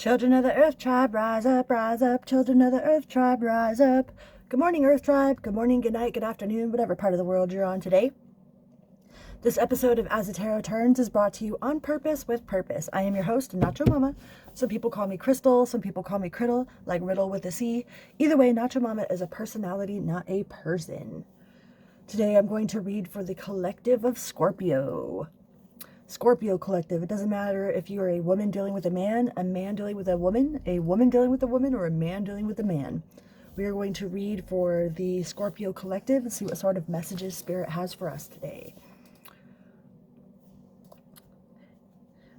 Children of the Earth Tribe, rise up. Children of the Earth Tribe, rise up. Good morning, Earth Tribe. Good morning, good night, good afternoon, whatever part of the world you're on today. This episode of As the Tarot Turns is brought to you on purpose with purpose. I am your host, Nacho Mama. Some people call me Crystal, some people call me Criddle, like Riddle with a C. Either way, Nacho Mama is a personality, not a person. Today I'm going to read for the collective of Scorpio. Scorpio collective. It doesn't matter if you're a woman dealing with a man dealing with a woman dealing with a woman, or a man dealing with a man. We are going to read for the Scorpio collective and see what sort of messages Spirit has for us today.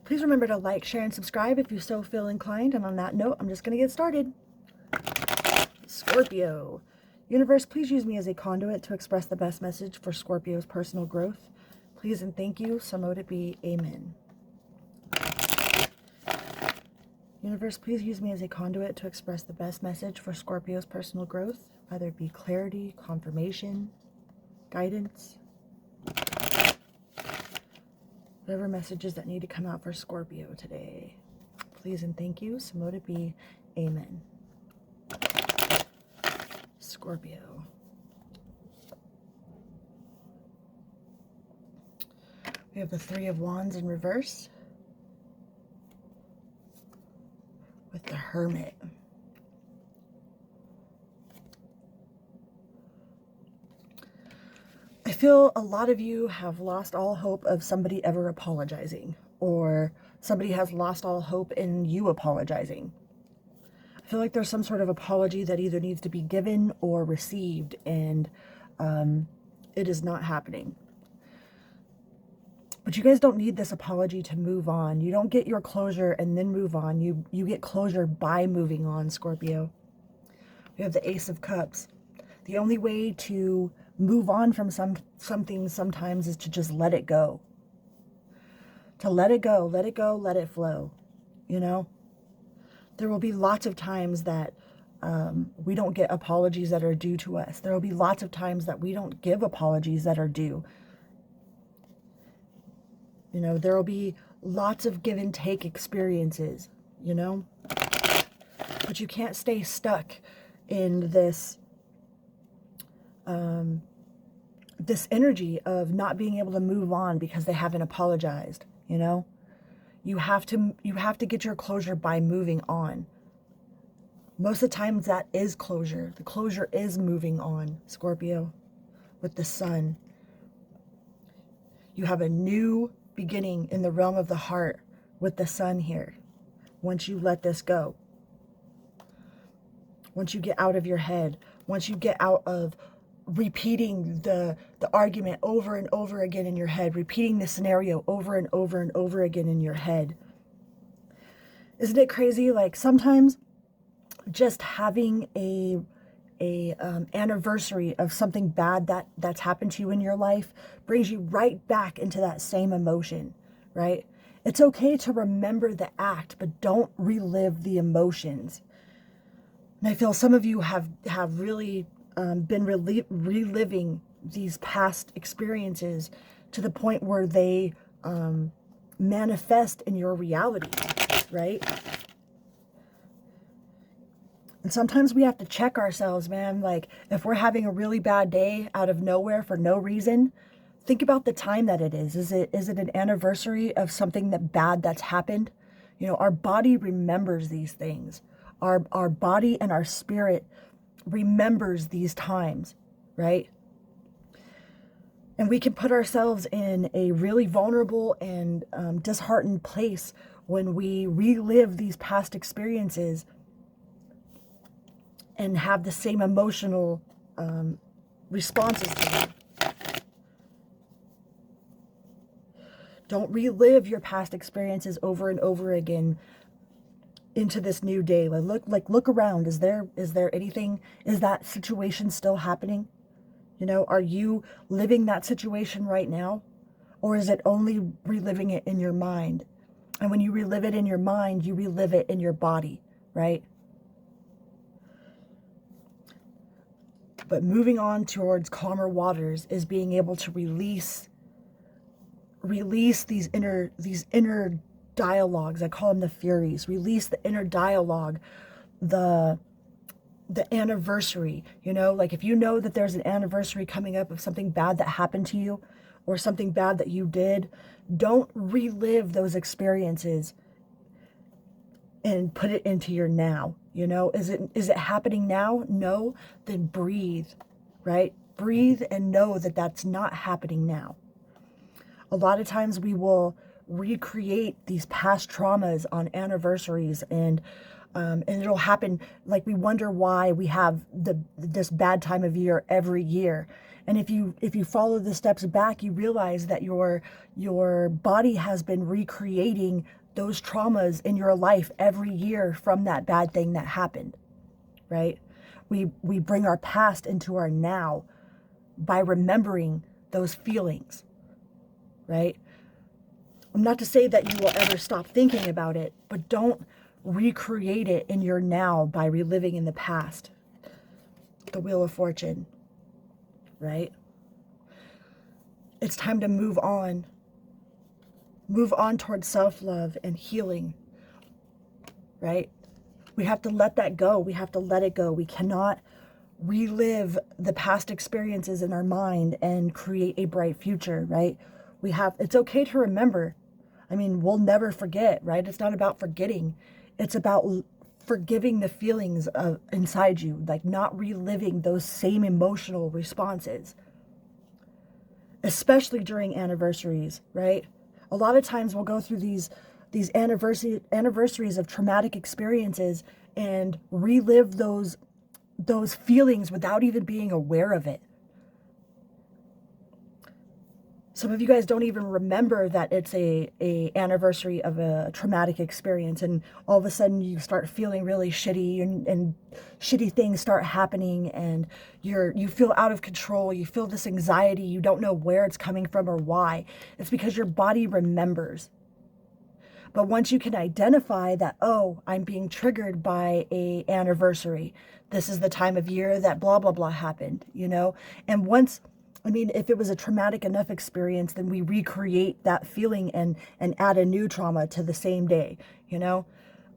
Please remember to like, share, and subscribe if you so feel inclined. And on that note, I'm just going to get started. Scorpio. Universe, please use me as a conduit to express the best message for Scorpio's personal growth. Please and thank you. So mote it be. Amen. Universe, please use me as a conduit to express the best message for Scorpio's personal growth, whether it be clarity, confirmation, guidance, whatever messages that need to come out for Scorpio today. Please and thank you. So mote it be. Amen. Scorpio. We have the Three of Wands in reverse with the Hermit. I feel a lot of you have lost all hope of somebody ever apologizing, or somebody has lost all hope in you apologizing. I feel like there's some sort of apology that either needs to be given or received, and it is not happening. But you guys don't need this apology to move on. You don't get your closure and then move on. You get closure by moving on, Scorpio. We have the Ace of Cups. The only way to move on from something sometimes is to just let it go. To let it go, let it go, let it flow. You know? There will be lots of times that we don't get apologies that are due to us. There will be lots of times that we don't give apologies that are due. You know, there will be lots of give and take experiences, you know? But you can't stay stuck in this this energy of not being able to move on because they haven't apologized, you know? You have to get your closure by moving on. Most of the times that is closure. The closure is moving on, Scorpio, with the Sun. You have a new beginning in the realm of the heart with the Sun here. Once you let this go, once you get out of your head, once you get out of repeating the argument over and over again in your head, repeating the scenario over and over and over again in your head. Isn't it crazy? Like sometimes just having a anniversary of something bad that's happened to you in your life brings you right back into that same emotion, right? It's okay to remember the act, but don't relive the emotions. And I feel some of you have really been reliving these past experiences to the point where they manifest in your reality, right? And sometimes we have to check ourselves, man. Like, if we're having a really bad day out of nowhere for no reason, think about the time that it is. Is it an anniversary of something bad that's happened? You know, our body remembers these things. Our body and our spirit remembers these times, right? And we can put ourselves in a really vulnerable and disheartened place when we relive these past experiences and have the same emotional responses to them. Don't relive your past experiences over and over again into this new day. Look around. Is there anything? Is that situation still happening? You know, are you living that situation right now? Or is it only reliving it in your mind? And when you relive it in your mind, you relive it in your body, right? But moving on towards calmer waters is being able to release these inner dialogues. I call them the furies. Release the inner dialogue, the anniversary, like if you know that there's an anniversary coming up of something bad that happened to you or something bad that you did, don't relive those experiences and put it into your now. Is it happening now? No. Then breathe, right? Breathe and know that that's not happening now. A lot of times we will recreate these past traumas on anniversaries, and it'll happen, like we wonder why we have this bad time of year every year. And if you follow the steps back, you realize that your body has been recreating those traumas in your life every year from that bad thing that happened, right? We bring our past into our now by remembering those feelings, right? Not to say that you will ever stop thinking about it, but don't recreate it in your now by reliving in the past. The Wheel of Fortune, right? It's time to move on. Move on towards self-love and healing, right? We have to let that go. We have to let it go. We cannot relive the past experiences in our mind and create a bright future, right? It's okay to remember. I mean, we'll never forget, right? It's not about forgetting. It's about forgiving the feelings of inside you, like not reliving those same emotional responses, especially during anniversaries, right? A lot of times we'll go through these anniversaries of traumatic experiences and relive those feelings without even being aware of it. Some of you guys don't even remember that it's a anniversary of a traumatic experience, and all of a sudden you start feeling really shitty, and shitty things start happening, and you feel out of control. You feel this anxiety. You don't know where it's coming from or why. It's because your body remembers. But once you can identify that, oh, I'm being triggered by a anniversary. This is the time of year that blah, blah, blah happened, And if it was a traumatic enough experience, then we recreate that feeling and add a new trauma to the same day,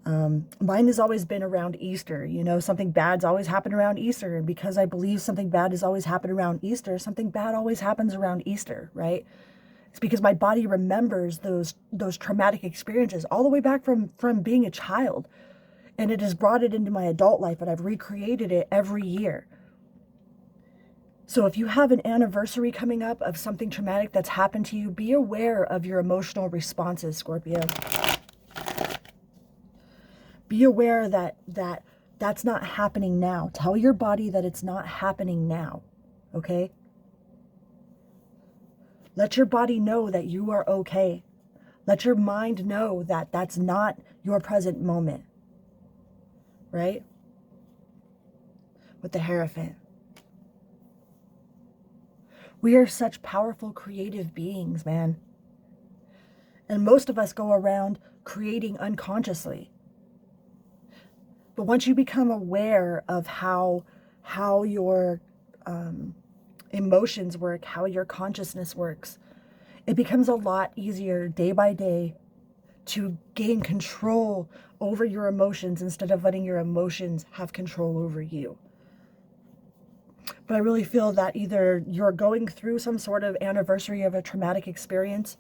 Mine has always been around Easter, something bad's always happened around Easter. And because I believe something bad has always happened around Easter, something bad always happens around Easter, right? It's because my body remembers those traumatic experiences all the way back from being a child. And it has brought it into my adult life, and I've recreated it every year. So if you have an anniversary coming up of something traumatic that's happened to you, be aware of your emotional responses, Scorpio. Be aware that that's not happening now. Tell your body that it's not happening now, okay? Let your body know that you are okay. Let your mind know that that's not your present moment, right? With the Hierophant. We are such powerful, creative beings, man. And most of us go around creating unconsciously. But once you become aware of how your emotions work, how your consciousness works, it becomes a lot easier day by day to gain control over your emotions instead of letting your emotions have control over you. But I really feel that either you're going through some sort of anniversary of a traumatic experience,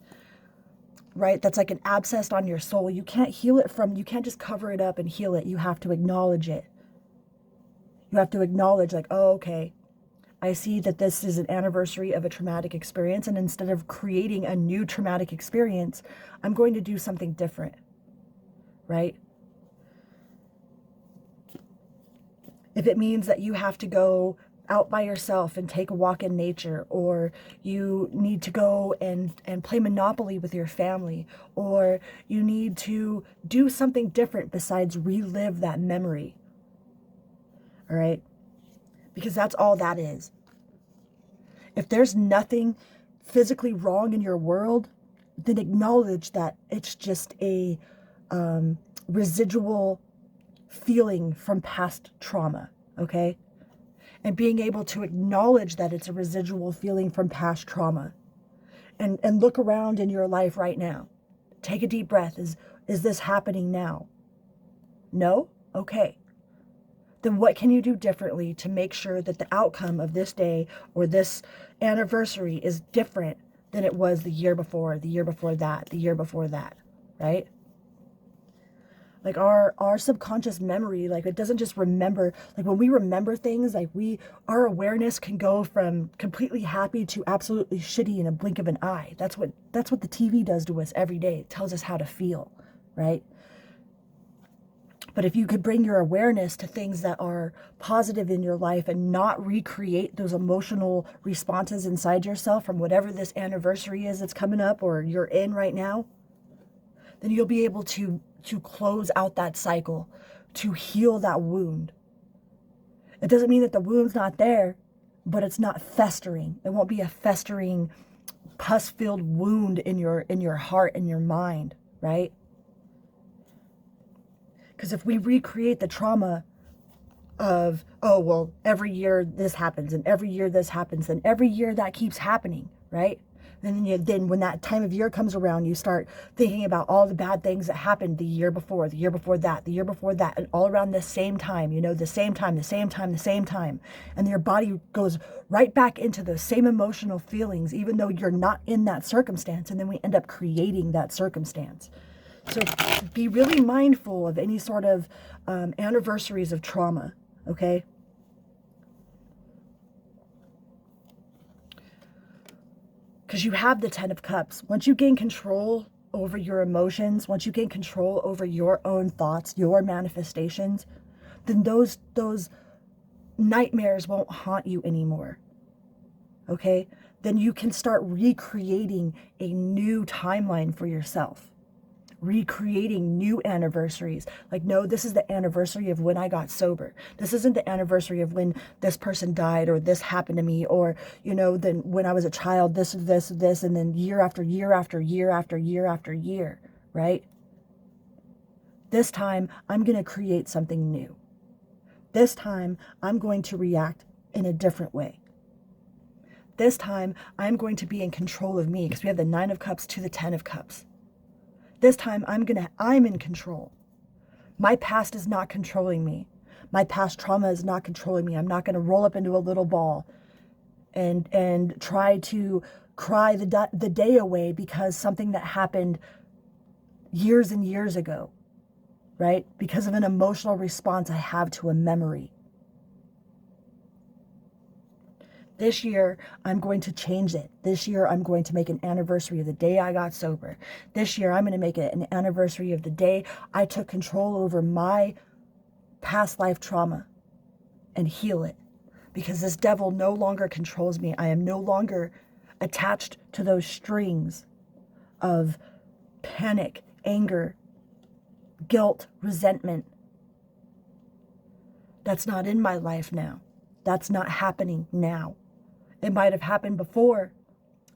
right? That's like an abscess on your soul. You can't heal it you can't just cover it up and heal it. You have to acknowledge it. You have to acknowledge, like, oh, okay, I see that this is an anniversary of a traumatic experience, and instead of creating a new traumatic experience, I'm going to do something different, right? If it means that you have to go out by yourself and take a walk in nature, or you need to go and play Monopoly with your family, or you need to do something different besides relive that memory, all right? Because that's all that is. If there's nothing physically wrong in your world, then acknowledge that it's just a residual feeling from past trauma, okay? And being able to acknowledge that it's a residual feeling from past trauma. And look around in your life right now. Take a deep breath. Is this happening now? No? Okay. Then what can you do differently to make sure that the outcome of this day or this anniversary is different than it was the year before, the year before that, the year before that, right? Like our subconscious memory, like it doesn't just remember, like when we remember things, like our awareness can go from completely happy to absolutely shitty in a blink of an eye. That's what the TV does to us every day. It tells us how to feel, right? But if you could bring your awareness to things that are positive in your life and not recreate those emotional responses inside yourself from whatever this anniversary is that's coming up or you're in right now, then you'll be able to close out that cycle, to heal that wound. It doesn't mean that the wound's not there, but it's not festering. It won't be a festering, pus-filled wound in your heart and your mind, right? Because if we recreate the trauma of, oh, well, every year this happens, and every year this happens, and every year that keeps happening, right? And then when that time of year comes around, you start thinking about all the bad things that happened the year before that, the year before that, and all around the same time, the same time. And your body goes right back into those same emotional feelings, even though you're not in that circumstance. And then we end up creating that circumstance. So be really mindful of any sort of anniversaries of trauma, okay? Because you have the 10 of Cups. Once you gain control over your emotions, once you gain control over your own thoughts, your manifestations, then those nightmares won't haunt you anymore, okay? Then you can start recreating a new timeline for yourself. Recreating new anniversaries. Like, no, this is the anniversary of when I got sober. This isn't the anniversary of when this person died or this happened to me, or, then when I was a child, this, and then year after year after year after year after year, right? This time, I'm going to create something new. This time, I'm going to react in a different way. This time, I'm going to be in control of me, because we have the 9 of Cups to the 10 of Cups. This time I'm in control. My past is not controlling me. My past trauma is not controlling me. I'm not going to roll up into a little ball and try to cry the day away because something that happened years and years ago, right? Because of an emotional response I have to a memory. This year, I'm going to change it. This year, I'm going to make an anniversary of the day I got sober. This year, I'm going to make it an anniversary of the day I took control over my past life trauma and heal it. Because this devil no longer controls me. I am no longer attached to those strings of panic, anger, guilt, resentment. That's not in my life now. That's not happening now. It might have happened before.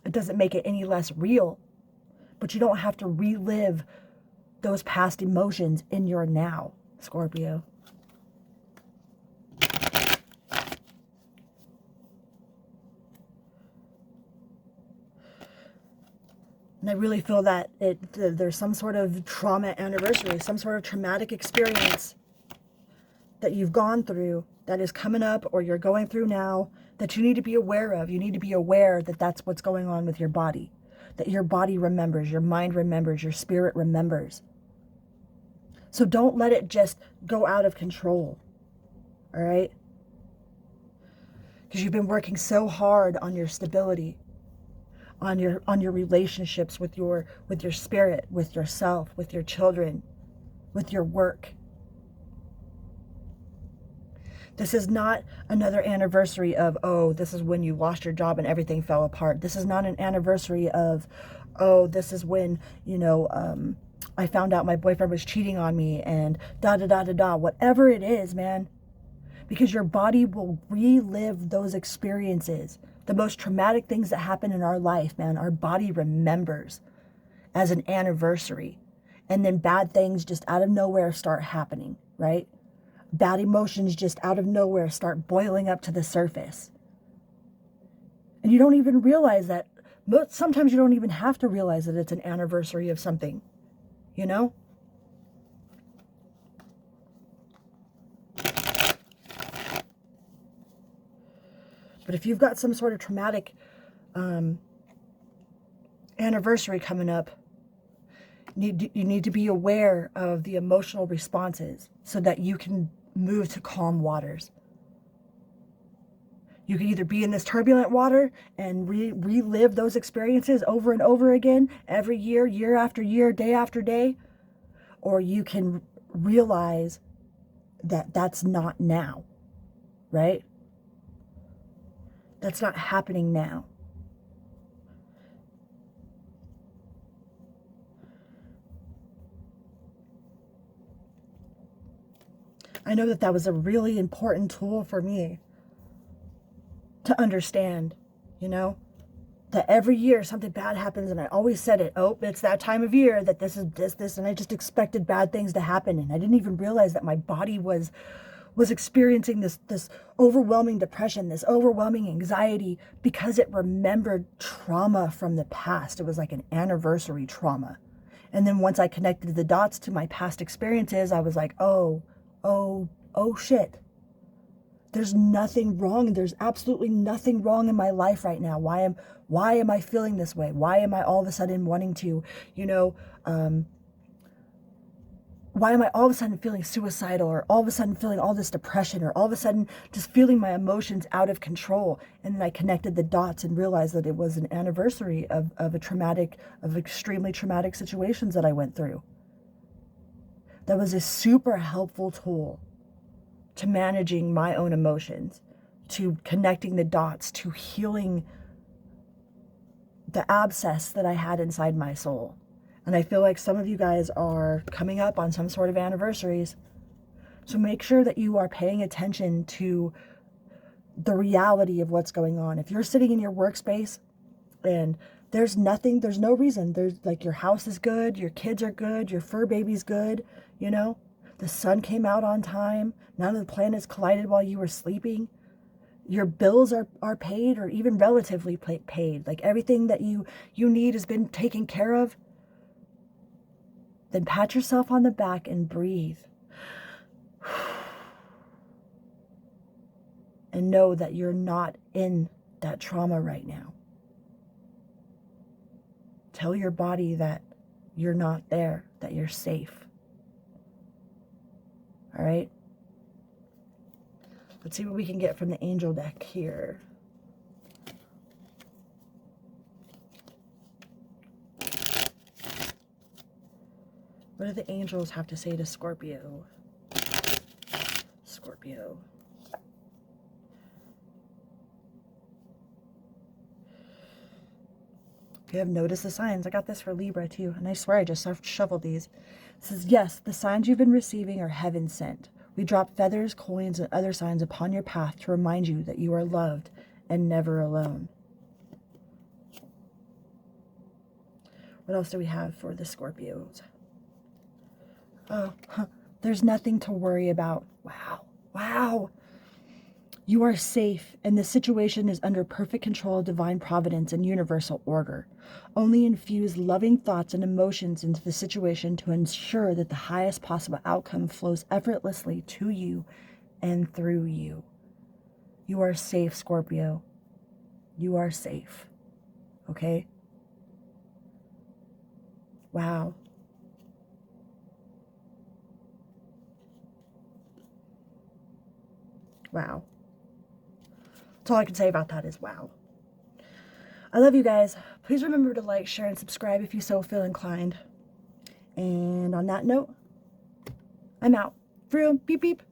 It doesn't make it any less real. But you don't have to relive those past emotions in your now, Scorpio. And I really feel that there's some sort of trauma anniversary, some sort of traumatic experience that you've gone through that is coming up or you're going through now that you need to be aware of. You need to be aware that that's what's going on with your body, that your body remembers, your mind remembers, your spirit remembers. So don't let it just go out of control, all right? Because you've been working so hard on your stability, on your relationships with your spirit, with yourself, with your children, with your work. This is not another anniversary of, oh, this is when you lost your job and everything fell apart. This is not an anniversary of, oh, this is when, I found out my boyfriend was cheating on me and da-da-da-da-da. Whatever it is, man. Because your body will relive those experiences. The most traumatic things that happen in our life, man, our body remembers as an anniversary. And then bad things just out of nowhere start happening, right? Bad emotions just out of nowhere start boiling up to the surface. And you don't even realize that. Sometimes you don't even have to realize that it's an anniversary of something. you know? But if you've got some sort of traumatic anniversary coming up, you need to be aware of the emotional responses so that you can move to calm waters. You can either be in this turbulent water and relive those experiences over and over again, every year, year after year, day after day, or you can realize that that's not now, right? That's not happening now. I know that that was a really important tool for me to understand, you know, that every year something bad happens, and I always said it, oh, it's that time of year that this is this, and I just expected bad things to happen, and I didn't even realize that my body was experiencing this overwhelming depression, this overwhelming anxiety, because it remembered trauma from the past. It was like an anniversary trauma. And then once I connected the dots to my past experiences, I was like, oh shit. There's nothing wrong. There's absolutely nothing wrong in my life right now. Why am I feeling this way? Why am I all of a sudden wanting to, why am I all of a sudden feeling suicidal, or all of a sudden feeling all this depression, or all of a sudden just feeling my emotions out of control? And then I connected the dots and realized that it was an anniversary of extremely traumatic situations that I went through. That was a super helpful tool to managing my own emotions, to connecting the dots, to healing the abscess that I had inside my soul. And I feel like some of you guys are coming up on some sort of anniversaries. So make sure that you are paying attention to the reality of what's going on. If you're sitting in your workspace and there's no reason, there's like, your house is good, your kids are good, your fur baby's good, the sun came out on time, none of the planets collided while you were sleeping, your bills are paid, or even relatively paid, like everything that you need has been taken care of, then pat yourself on the back and breathe. And know that you're not in that trauma right now. Tell your body that you're not there, that you're safe. All right? Let's see what we can get from the angel deck here. What do the angels have to say to Scorpio? Scorpio. If you have noticed the signs, I got this for Libra too, and I swear I just shuffled these. It says, yes, the signs you've been receiving are heaven sent. We drop feathers, coins, and other signs upon your path to remind you that you are loved and never alone. What else do we have for the Scorpios? Oh, there's nothing to worry about. Wow. You are safe, and the situation is under perfect control of divine providence and universal order. Only infuse loving thoughts and emotions into the situation to ensure that the highest possible outcome flows effortlessly to you and through you. You are safe, Scorpio. You are safe. Okay? Wow. Wow. That's all I can say about that is wow. I love you guys. Please remember to like, share, and subscribe if you so feel inclined. And on that note, I'm out. For real. Beep, beep.